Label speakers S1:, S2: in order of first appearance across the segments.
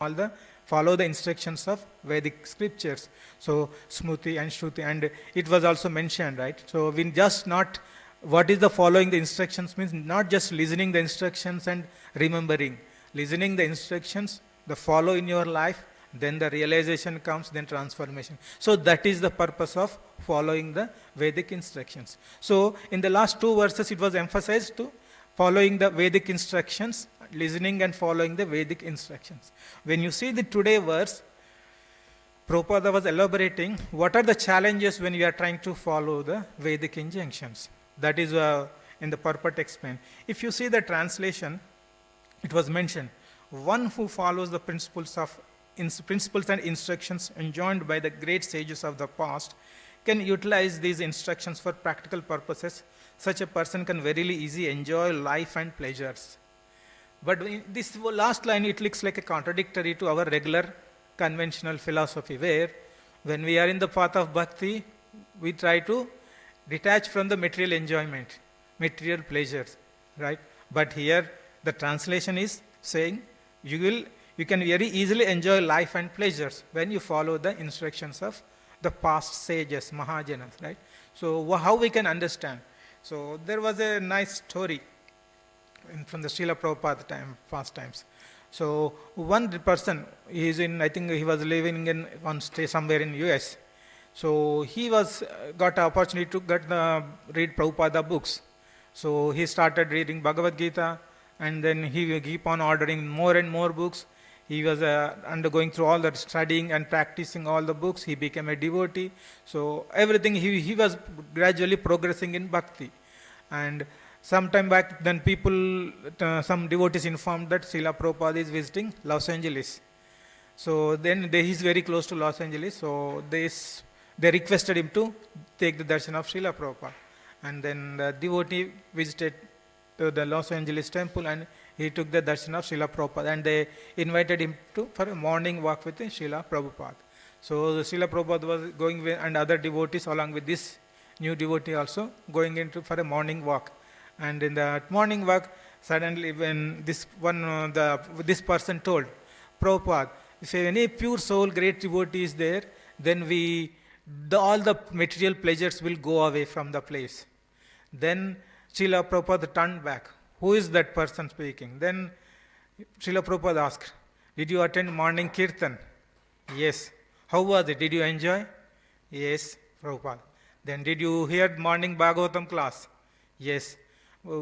S1: all the follow the instructions of Vedic scriptures. So Smruti and Shruti, and it was also mentioned, right? So we just not, what is the following the instructions means not just listening the instructions and remembering. Listening the instructions, the follow in your life, then the realization comes, then transformation. So that is the purpose of following the Vedic instructions. So in the last two verses it was emphasized to following the Vedic instructions, listening and following the Vedic instructions. When you see the today verse, Prabhupada was elaborating what are the challenges when you are trying to follow the Vedic injunctions. That is in the purport explained. If you see the translation, it was mentioned, one who follows the principles and instructions enjoined by the great sages of the past can utilize these instructions for practical purposes. Such a person can very easily enjoy life and pleasures. But in this last line, it looks like a contradictory to our regular conventional philosophy, where when we are in the path of bhakti, we try to detach from the material enjoyment, material pleasures, right? But here the translation is saying you can very easily enjoy life and pleasures when you follow the instructions of the past sages, Mahajanas, right? So how we can understand? So there was a nice story from the Srila Prabhupada time, past times. So one person, he is in, I think he was living in one stay somewhere in US. So he was got an opportunity to read Prabhupada books. So he started reading Bhagavad Gita, and then he will keep on ordering more and more books. He was undergoing through all that studying and practicing all the books. He became a devotee. So everything, he was gradually progressing in bhakti. And some time back, then some devotees informed that Srila Prabhupada is visiting Los Angeles. So then he is very close to Los Angeles. So they requested him to take the darshan of Srila Prabhupada. And then the devotee visited the Los Angeles temple, and he took the darshan of Srila Prabhupada, and they invited him for a morning walk with Srila Prabhupada. So the Srila Prabhupada was going with, and other devotees along with this new devotee also going for a morning walk. And in that morning walk, suddenly when this person told Prabhupada, if any pure soul great devotee is there, then all the material pleasures will go away from the place. Then Srila Prabhupada turned back. Who is that person speaking? Then Srila Prabhupada asked, did you attend morning kirtan? Yes. How was it? Did you enjoy? Yes, Prabhupada. Then did you hear morning Bhagavatam class? Yes.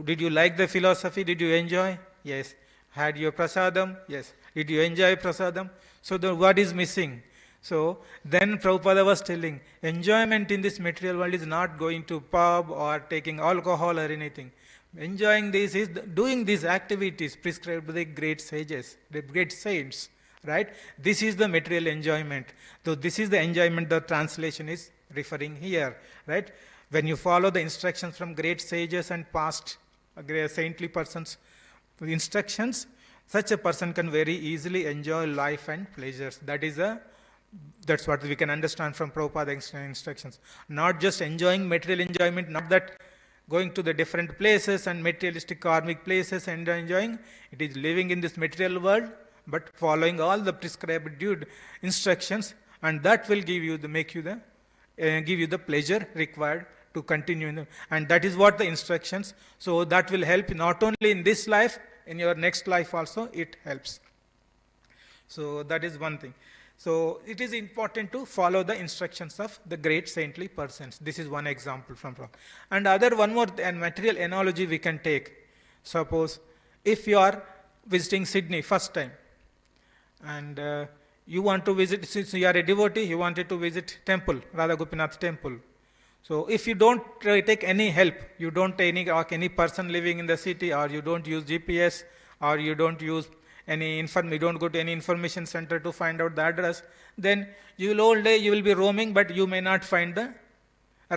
S1: Did you like the philosophy? Did you enjoy? Yes. Had your prasadam? Yes. Did you enjoy prasadam? So what is missing? So then Prabhupada was telling, enjoyment in this material world is not going to pub or taking alcohol or anything. Enjoying this is doing these activities prescribed by the great sages, the great saints, right? This is the material enjoyment. So this is the enjoyment the translation is referring here, right? When you follow the instructions from great sages and past saintly persons' instructions, such a person can very easily enjoy life and pleasures. That's what we can understand from Prabhupada's instructions. Not just enjoying material enjoyment, not that going to the different places and materialistic karmic places and enjoying. It is living in this material world, but following all the prescribed instructions, and that will give you the pleasure required to continue. And that is what the instructions. So that will help not only in this life, in your next life also it helps. So that is one thing. So it is important to follow the instructions of the great saintly persons. This is one example from Prabhupada. And one more material analogy we can take. Suppose if you are visiting Sydney first time, and you want to visit, since you are a devotee, you wanted to visit temple, Radha Gopinath temple. So if you don't take any help, you don't take any person living in the city, or you don't use GPS, or you don't use you don't go to any information center to find out the address, then all day you will be roaming, but you may not find the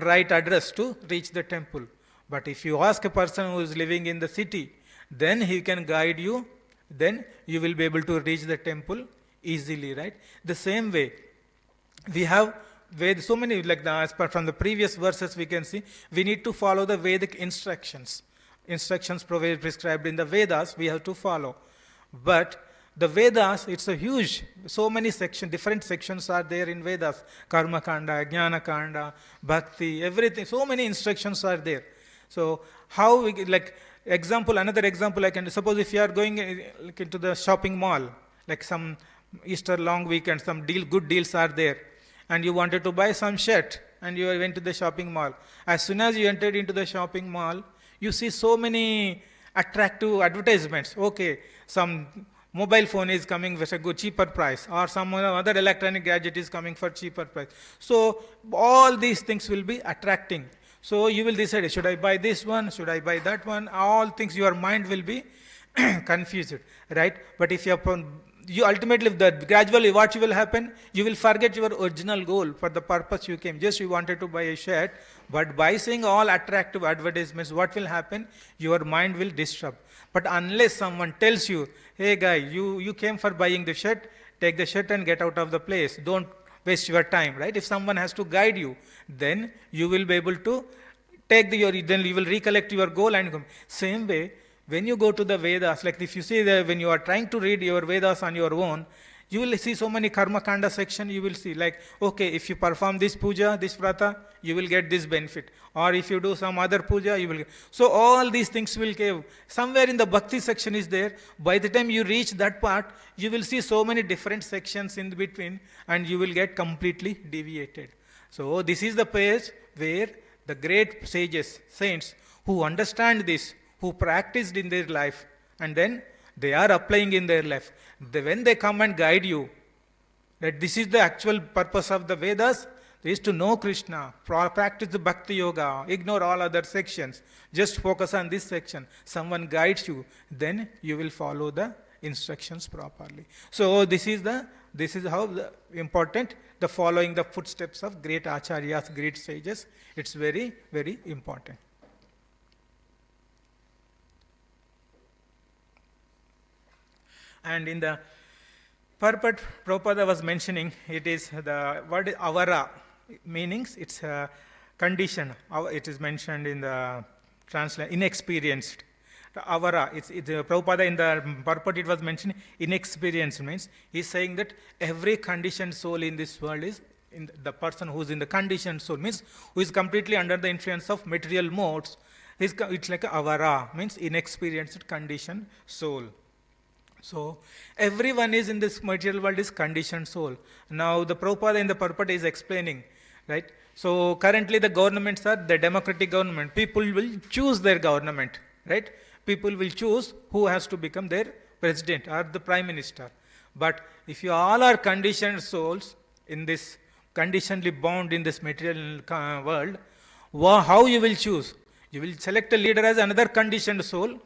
S1: right address to reach the temple. But if you ask a person who is living in the city, then he can guide you, then you will be able to reach the temple easily, right? The same way, we have so many, as per from the previous verses we can see, we need to follow the Vedic instructions. Instructions prescribed in the Vedas, we have to follow. But the Vedas, it's a huge, so many sections, different sections are there in Vedas. Karma Kanda, Jnana Kanda, Bhakti, everything, so many instructions are there. So how we, like, example, another example I can, suppose if you are going like, into the shopping mall, like some Easter long weekend, some good deals are there, and you wanted to buy some shirt, and you went to the shopping mall. As soon as you entered into the shopping mall, you see so many attractive advertisements. Okay, some mobile phone is coming with a good cheaper price, or some other electronic gadget is coming for cheaper price. So all these things will be attracting. So you will decide, should I buy this one, should I buy that one? All things, your mind will be confused, right? But if you ultimately, gradually what will happen, you will forget your original goal for the purpose you came. Just you wanted to buy a shirt, but by seeing all attractive advertisements, what will happen? Your mind will disrupt. But unless someone tells you, hey guy, you came for buying the shirt, take the shirt and get out of the place. Don't waste your time, right? If someone has to guide you, then you will be able to take then you will recollect your goal and come. Same way, when you go to the Vedas, like if you see that when you are trying to read your Vedas on your own, you will see so many Karma Kanda section, you will see like, okay, if you perform this puja, this vrata, you will get this benefit. Or if you do some other puja, you will get. So all these things will give. Somewhere in the Bhakti section is there. By the time you reach that part, you will see so many different sections in between, and you will get completely deviated. So this is the place where the great sages, saints, who understand this, who practiced in their life, and then they are applying in their life. When they come and guide you, that this is the actual purpose of the Vedas, is to know Krishna, practice the Bhakti Yoga, ignore all other sections, just focus on this section. Someone guides you, then you will follow the instructions properly. So this is how important the following the footsteps of great acharyas, great sages. It's very, very important. And in the purport, Prabhupada was mentioning, it is the word avara, meanings, it's a condition. It is mentioned in the translation, inexperienced. The avara, Prabhupada in the purport, it was mentioned, inexperienced means, he's saying that every conditioned soul in this world is, in the person who is in the conditioned soul, means who is completely under the influence of material modes, it's like a avara, means inexperienced conditioned soul. So everyone is in this material world is conditioned soul. Now the Prabhupada in the purport is explaining, right? So currently the governments are the democratic government. People will choose their government, right? People will choose who has to become their president or the prime minister. But if you all are conditioned souls in this conditionally bound in this material world, how you will choose? You will select a leader as another conditioned soul,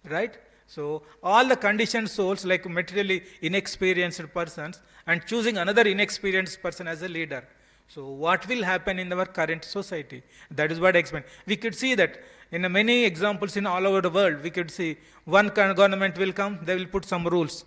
S1: right? So all the conditioned souls, like materially inexperienced persons, and choosing another inexperienced person as a leader. So what will happen in our current society? That is what I explained. We could see that in many examples in all over the world, we could see one government will come, they will put some rules.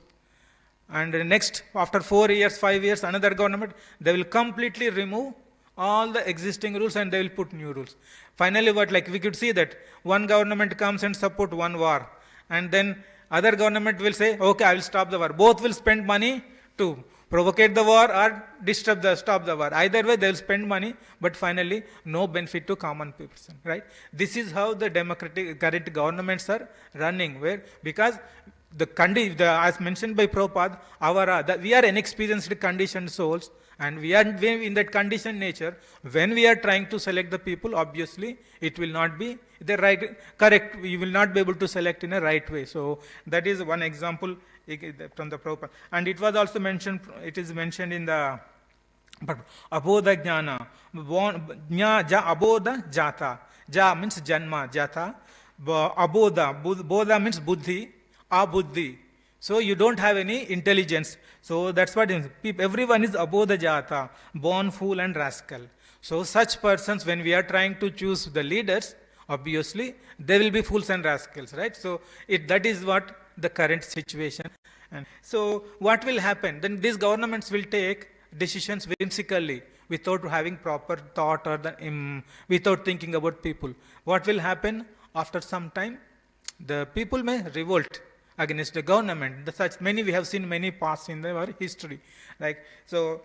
S1: And next, after 4 years, 5 years, another government, they will completely remove all the existing rules and they will put new rules. Finally, we could see that one government comes and support one war. And then other government will say, okay, I will stop the war. Both will spend money to provocate the war or stop the war. Either way, they will spend money, but finally, no benefit to common person, right? This is how the democratic current governments are running, because as mentioned by Prabhupada, we are inexperienced conditioned souls, and we are in that conditioned nature. When we are trying to select the people, obviously, it will not be the correct. We will not be able to select in a right way. So that is one example from the Prabhupada. And it was also mentioned, it is mentioned in the Abodha Jnana. Abodha Jata. Ja means Janma, Jata. Abodha. Bodha means Buddhi. Abuddhi. So you don't have any intelligence. So that's what it means. Everyone is abodha jata, born fool and rascal. So such persons, when we are trying to choose the leaders, obviously they will be fools and rascals, right? So that is what the current situation. And so what will happen? Then these governments will take decisions whimsically without having proper thought or without thinking about people. What will happen after some time? The people may revolt. against the government. Such many we have seen many past in our history. Like so,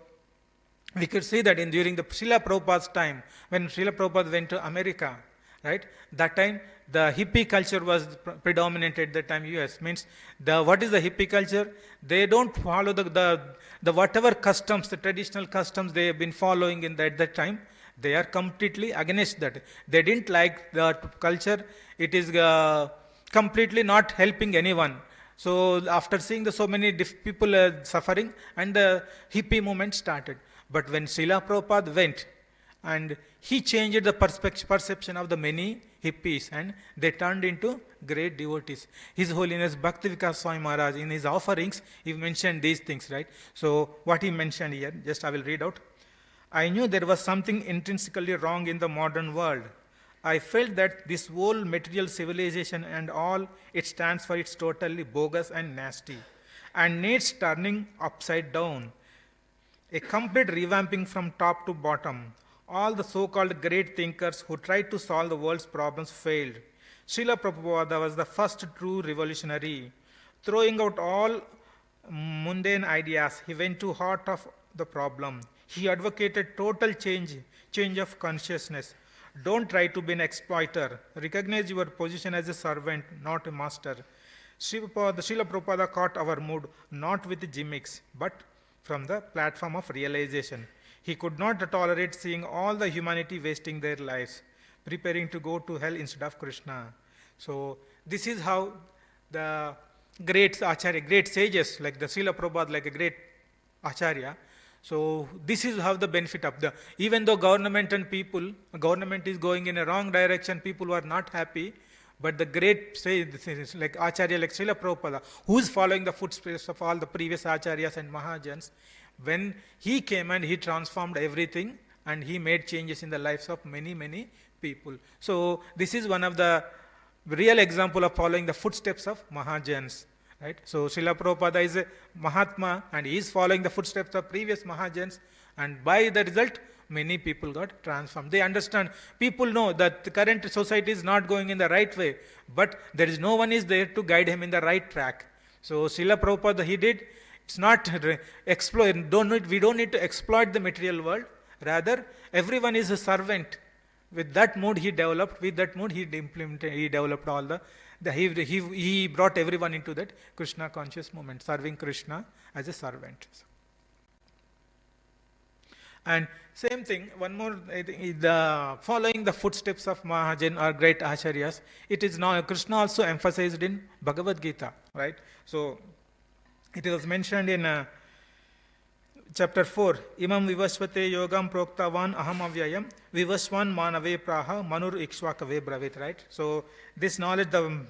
S1: we could see that in during the Srila Prabhupada's time, when Srila Prabhupada went to America, right? That time the hippie culture was predominant at that time. US means the what is the hippie culture? They don't follow the whatever customs, the traditional customs they have been following in at that time. They are completely against that. They didn't like the culture. It is completely not helping anyone. So after seeing the so many people suffering, and the hippie movement started. But when Srila Prabhupada went, and he changed the perception of the many hippies, and they turned into great devotees. His Holiness Bhakti Vikas Swami Maharaj, in his offerings, he mentioned these things, right? So what he mentioned here, just I will read out. I knew there was something intrinsically wrong in the modern world. I felt that this whole material civilization and all it stands for is totally bogus and nasty, and needs turning upside down. A complete revamping from top to bottom. All the so-called great thinkers who tried to solve the world's problems failed. Srila Prabhupada was the first true revolutionary. Throwing out all mundane ideas, he went to heart of the problem. He advocated total change of consciousness. Don't try to be an exploiter. Recognize your position as a servant, not a master. Srila Prabhupada caught our mood not with gimmicks, but from the platform of realization. He could not tolerate seeing all the humanity wasting their lives, preparing to go to hell instead of Krishna. So this is how the great Acharya, great sages like the Srila Prabhupada, like a great Acharya. So this is how the benefit of the, even though government and people, government is going in a wrong direction, people are not happy, but the great sages like Acharya, like Srila Prabhupada, who is following the footsteps of all the previous Acharyas and Mahajans, when he came and he transformed everything and he made changes in the lives of many, many people. So this is one of the real example of following the footsteps of Mahajans. Right? So Srila Prabhupada is a Mahatma and he is following the footsteps of previous Mahajans, and by the result many people got transformed. They understand, people know that the current society is not going in the right way, but there is no one is there to guide him in the right track. So Srila Prabhupada, he did, it's not exploit, we don't need to exploit the material world, rather everyone is a servant. With that mood he developed, with that mood he implemented, he developed all he brought everyone into that Krishna conscious movement, serving Krishna as a servant. And same thing, one more, the following the footsteps of Mahajan or great Acharyas, it is now Krishna also emphasized in Bhagavad Gita, right? So it was mentioned in chapter 4, Imam Vivasvate Yogam Proktavan Aham Avyayam Vivaswan Manave Praha Manur Ikshvakave Bravit, right? So this knowledge the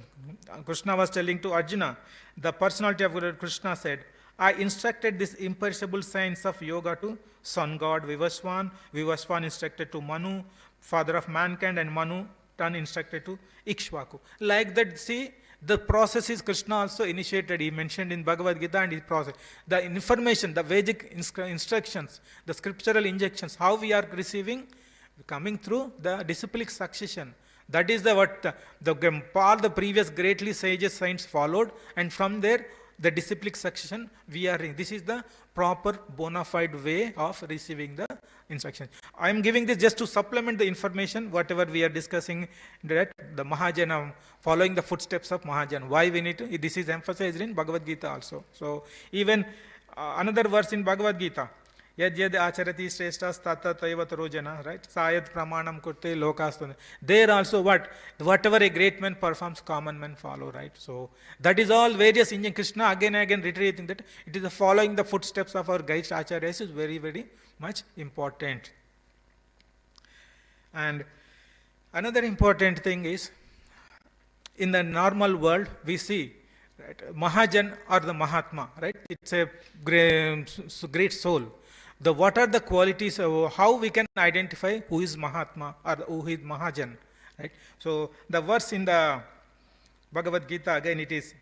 S1: Krishna was telling to Arjuna, the personality of Krishna said, I instructed this imperishable science of yoga to sun god Vivaswan. Vivaswan instructed to Manu, father of mankind, and Manu turn instructed to Ikshvaku. Like that, see, the process is Krishna also initiated. He mentioned in Bhagavad Gita and his process. The information, the Vedic instructions, the scriptural injections, how we are receiving, coming through the disciplic succession. That is what all the previous greatly sages saints followed, and from there, the disciplic succession we are in. This is the proper bona fide way of receiving the instruction. I am giving this just to supplement the information, whatever we are discussing, that the Mahajana, following the footsteps of Mahajan. Why we need to, this is emphasized in Bhagavad Gita also. So even another verse in Bhagavad Gita, Yad yad acharati shreshtas tata taiva tarojana, right? Sayad pramanam kurte lokastana. There also whatever a great man performs, common men follow, right? So that is all various Indian Krishna again and again reiterating that it is the following the footsteps of our guides acharyas is very, very much important. And another important thing is, in the normal world we see, right, Mahajan or the Mahatma, right? It's a great soul. What are the qualities, how we can identify who is Mahatma or who is Mahajan, right? So the verse in the Bhagavad Gita, again it is,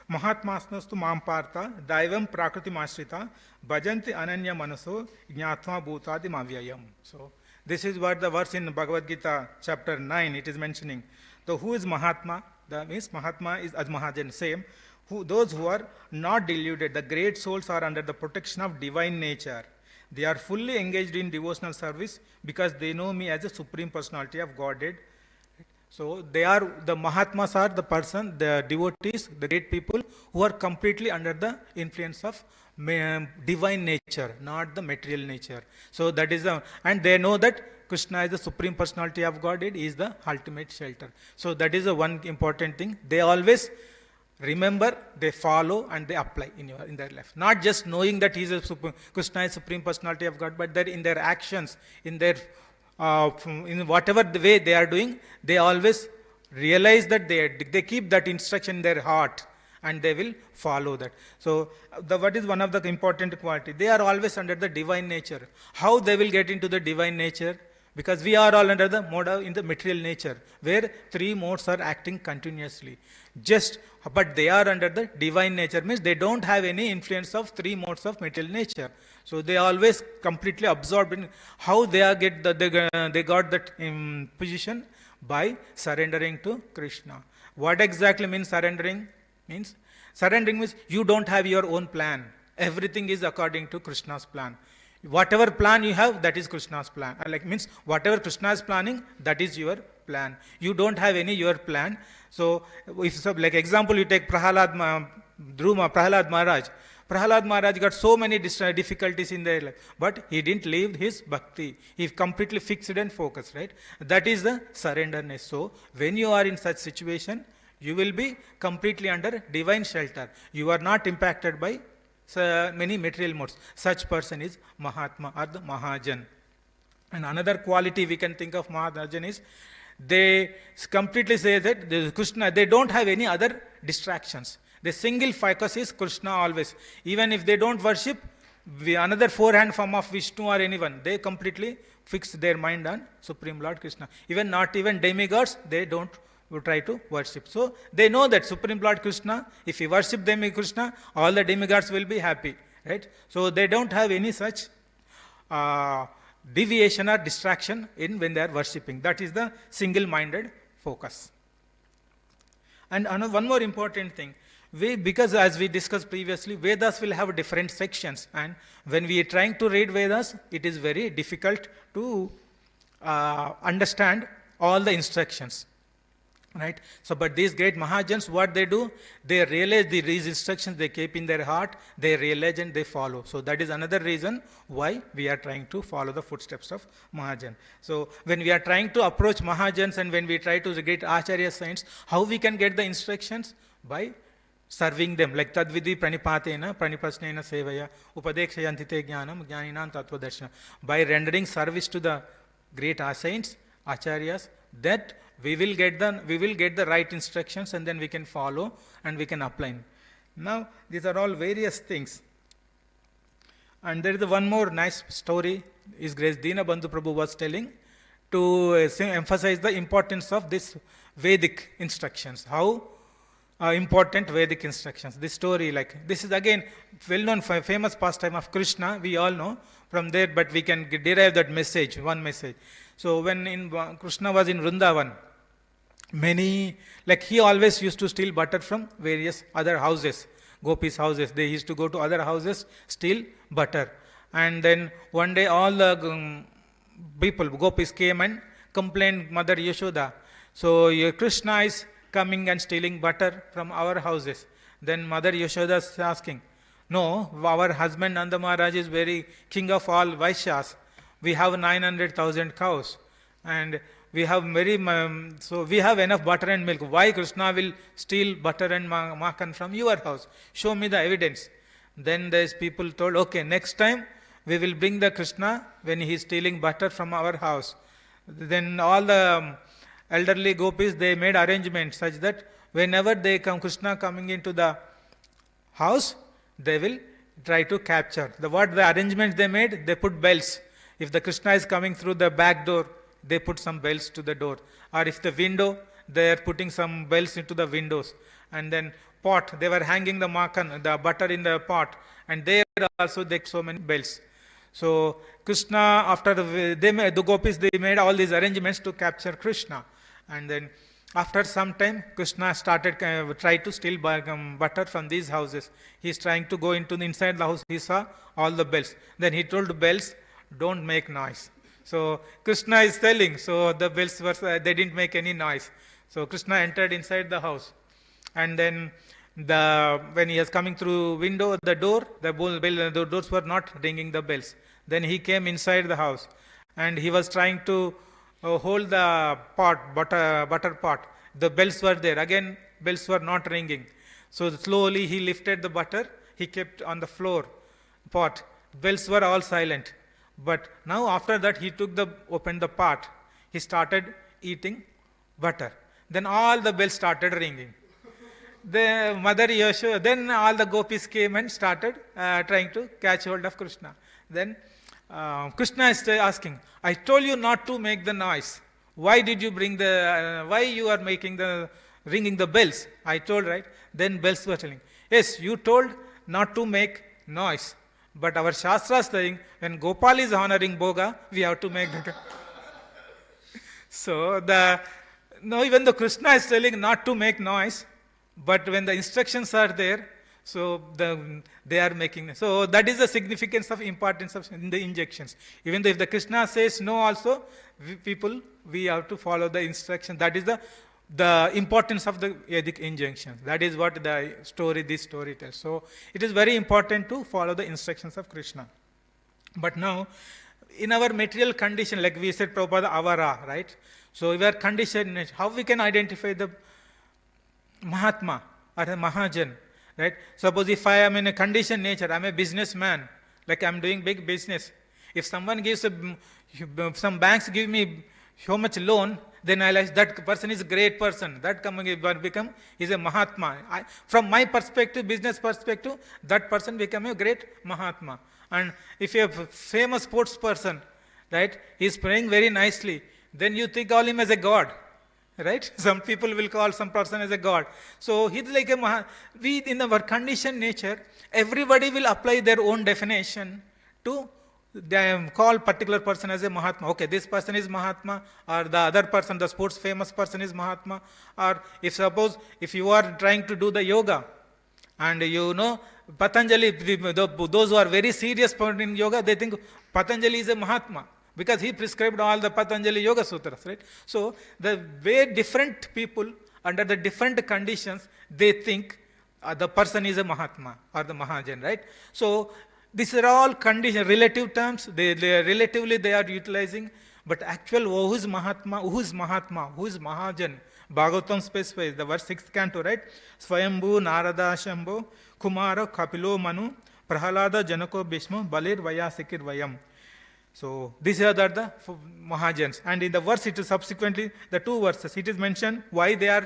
S1: Mahatmasnastu Mampartha, Daivam Prakritimashrita, Bhajanti Ananya Manaso, Jnatma Bhutadi Mavyayam. So, this is what the verse in Bhagavad Gita, chapter 9, it is mentioning. So, who is Mahatma? That means Mahatma is as Mahajan, same. Those who are not deluded, the great souls are under the protection of divine nature. They are fully engaged in devotional service because they know me as a supreme personality of Godhead. So they are, the Mahatmas are the person, the devotees, the great people who are completely under the influence of divine nature, not the material nature. So that is the, and they know that Krishna is the supreme personality of Godhead, is the ultimate shelter. So that is the one important thing. They always remember, they follow, and they apply in their life. Not just knowing that he is Krishna is supreme personality of God, but that in their actions, in their in whatever the way they are doing, they always realize that they keep that instruction in their heart and they will follow that. So, what is one of the important quality? They are always under the divine nature. How they will get into the divine nature? Because we are all under the mode in the material nature, where three modes are acting continuously. But they are under the divine nature, means they don't have any influence of three modes of material nature. So they always completely absorbed in how they got that position by surrendering to Krishna. What exactly means surrendering? Surrendering means you don't have your own plan. Everything is according to Krishna's plan. Whatever plan you have, that is Krishna's plan. Means whatever Krishna is planning, that is your plan. You don't have any your plan. So, if like example, you take Prahalad Maharaj. Prahalad Maharaj got so many difficulties in their life, but he didn't leave his bhakti. He completely fixed and focused, right? That is the surrenderness. So, when you are in such situation, you will be completely under divine shelter. You are not impacted by many material modes. Such person is Mahatma or the Mahajan. And another quality we can think of Mahajan is they completely say that Krishna, they don't have any other distractions. The single focus is Krishna always. Even if they don't worship another four-hand form of Vishnu or anyone, they completely fix their mind on Supreme Lord Krishna. Not even demigods, they don't try to worship. So they know that Supreme Lord Krishna, if you worship Krishna, all the demigods will be happy, right? So they don't have any such deviation or distraction when they are worshipping. That is the single-minded focus. And one more important thing, because as we discussed previously, Vedas will have different sections, and when we are trying to read Vedas, it is very difficult to understand all the instructions. Right? So, but these great Mahajans, what they do, they realize these instructions they keep in their heart, they realize and they follow. So, that is another reason why we are trying to follow the footsteps of Mahajan. So, when we are trying to approach Mahajans and when we try to get Acharya saints, how we can get the instructions? By serving them, like Tadvidi Pranipatena, Pranipasnena Sevaya, Upadekshayantite Jnanam, Jnaninan Tattva Darshana. By rendering service to the great saints, Acharyas, that we will get the right instructions and then we can follow and we can apply. Now, these are all various things. And there is one more nice story is Grace Dina Bandhu Prabhu was telling to emphasize the importance of this Vedic instructions. How important Vedic instructions. This story, this is again well-known famous pastime of Krishna, we all know from there, but we can derive that message, one message. So when Krishna was in Vrindavan, he always used to steal butter from various other houses, gopis' houses. They used to go to other houses, steal butter. And then one day all the gopis came and complained Mother Yashoda. So Krishna is coming and stealing butter from our houses. Then Mother Yashoda is asking, no, our husband Nanda Maharaj is very king of all Vaishyas. We have 900,000 cows and we have so we have enough butter and milk. Why Krishna will steal butter and makhan from your house? Show me the evidence. Then these people told, okay, next time we will bring the Krishna when he is stealing butter from our house. Then all the elderly gopis, they made arrangements such that whenever they come, Krishna coming into the house, they will try to capture. The arrangements they made, they put bells. If the Krishna is coming through the back door, they put some bells to the door. Or if the window, they are putting some bells into the windows. And then pot, they were hanging the makan, the butter in the pot, and there also they so many bells. So Krishna, after the gopis, they made all these arrangements to capture Krishna, and then after some time, Krishna started try to steal butter from these houses. He's trying to go into the inside the house. He saw all the bells. Then he told the bells, "Don't make noise." So Krishna is telling. So the bells were they didn't make any noise. So Krishna entered inside the house, and then when he was coming through window, the door, the doors were not ringing the bells. Then he came inside the house, and he was trying to hold the pot, butter pot. The bells were there. Again, bells were not ringing. So slowly he lifted the butter. He kept on the floor pot. Bells were all silent. But now after that, he opened the pot. He started eating butter. Then all the bells started ringing. The Mother Yashoda, then all the gopis came and started trying to catch hold of Krishna. Then Krishna is asking, "I told you not to make the noise. Why did you bring why you are making ringing the bells? I told, right?" Then bells were telling, "Yes, you told not to make noise. But our Shastra is saying, when Gopal is honoring Bhoga, we have to make the..." So even the Krishna is telling not to make noise, but when the instructions are there, so they are making. So that is the significance of importance of in the injunctions. Even though if the Krishna says no also, we have to follow the instruction. That is the importance of the Vedic injunctions. That is what this story tells. So it is very important to follow the instructions of Krishna. But now, in our material condition, like we said, Prabhupada, avara, right? So we are conditioned. How we can identify the Mahatma or a Mahajan, right? Suppose if I am in a conditioned nature, I am a businessman, like I am doing big business. If someone gives some banks give me so much loan, then I realize that person is a great person. That is a Mahatma. From my perspective, business perspective, that person become a great Mahatma. And if you have a famous sports person, right, he is playing very nicely, then you call him as a god. Right? Some people will call some person as a god. So he's like we in our conditioned nature, everybody will apply their own definition to call particular person as a Mahatma. Okay, this person is Mahatma, or the other person, the sports famous person is Mahatma. Or if you are trying to do the yoga, and Patanjali, those who are very serious in yoga, they think Patanjali is a Mahatma, because he prescribed all the Patanjali Yoga Sutras, right? So the way different people under the different conditions, they think the person is a Mahatma or the Mahajan, right? So these are all condition, relative terms. Relatively they are utilizing, but actual who is Mahatma, who is Mahajan? Bhagavatam specifies the verse 6th canto, right? Swayambhu Narada Shambho Kumara Kapilo Manu Prahalada Janako Bhishma Balir Vayasikir Vayam. So these are the Mahajans. And in the verse, it is subsequently, the two verses, it is mentioned why they are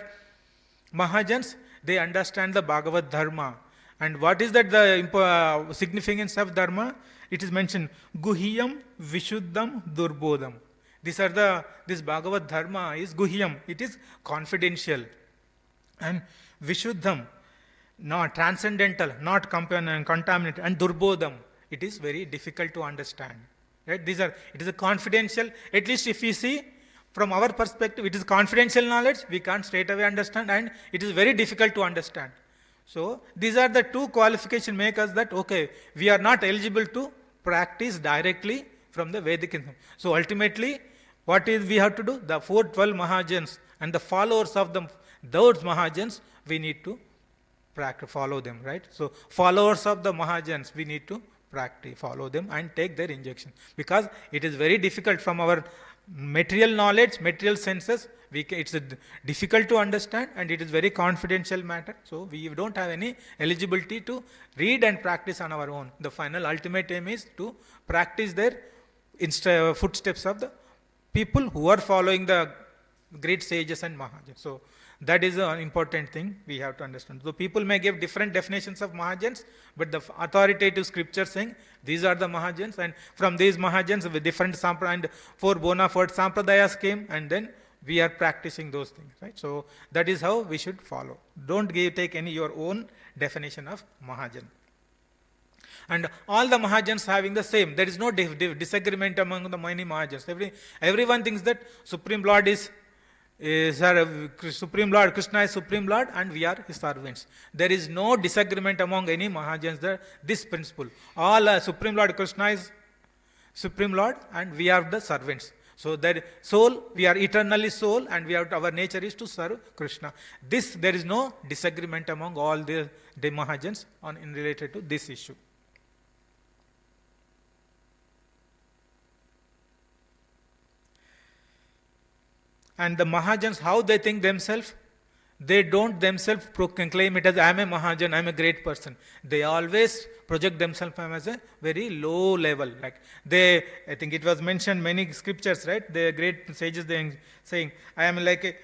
S1: Mahajans. They understand the Bhagavad Dharma. And what is that the significance of Dharma? It is mentioned, Guhyam, Vishuddham, Durbodham. This Bhagavad Dharma is Guhyam. It is confidential. And Vishuddham, not transcendental, not contaminated. And Durbodham, it is very difficult to understand. Right? It is a confidential, at least if we see from our perspective, it is confidential knowledge, we can't straight away understand, and it is very difficult to understand. So these are the two qualification make us that, okay, we are not eligible to practice directly from the Vedic. So ultimately, what is we have to do? The 412 Mahajans and the followers of those Mahajans, we need to follow them, right? So followers of the Mahajans, we need to follow them and take their injection, because it is very difficult from our material knowledge, material senses, it's difficult to understand, and it is very confidential matter. So we don't have any eligibility to read and practice on our own. The final ultimate aim is to practice their footsteps of the people who are following the great sages and Mahajans. So that is an important thing we have to understand. So people may give different definitions of Mahajans, but the authoritative scripture saying these are the Mahajans, and from these Mahajans with different and 4 bona fide sampradayas came, and then we are practicing those things, right? So that is how we should follow. Don't take any your own definition of Mahajan. And all the Mahajans having the same. There is no disagreement among the many Mahajans. Everyone thinks that Supreme Lord is Supreme Lord, Krishna is Supreme Lord, and we are his servants. There is no disagreement among any Mahajans that this principle. All Supreme Lord Krishna is Supreme Lord, and we are the servants. So that soul, we are eternally soul, and our nature is to serve Krishna. There is no disagreement among all the Mahajans in related to this issue. And the Mahajans, how they think themselves? They don't themselves claim it as I am a Mahajan, I am a great person. They always project themselves as a very low level. Like I think it was mentioned many scriptures, right? The great sages saying, I am like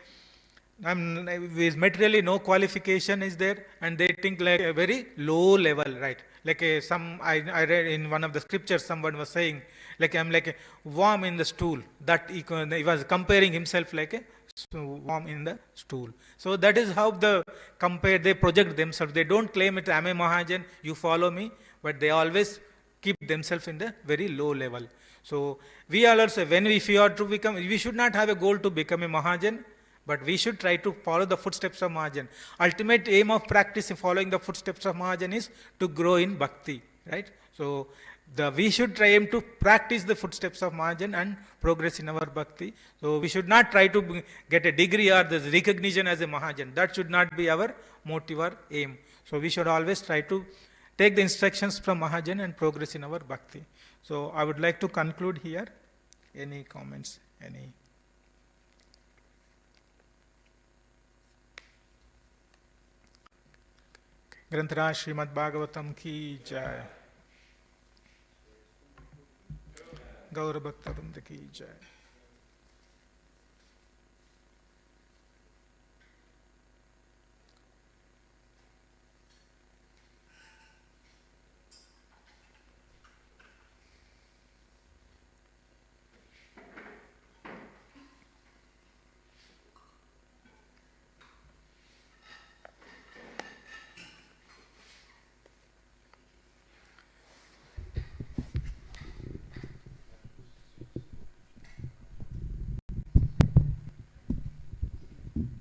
S1: with materially no qualification is there, and they think like a very low level, right? Like I read in one of the scriptures, someone was saying, like I'm like a worm in the stool. That he was comparing himself like a worm in the stool. So that is how they project themselves. They don't claim it, I'm a Mahajan, you follow me, but they always keep themselves in the very low level. So we are also, if we are to become, we should not have a goal to become a Mahajan, but we should try to follow the footsteps of Mahajan. Ultimate aim of practicing following the footsteps of Mahajan is to grow in bhakti, right? So we should try to practice the footsteps of Mahajan and progress in our bhakti. So we should not try to get a degree or this recognition as a Mahajan. That should not be our motive or aim. So we should always try to take the instructions from Mahajan and progress in our bhakti. So I would like to conclude here. Any comments? ग्रंथराज Shrimad Bhagavatam की जय, गौर भक्त वृंद की जय।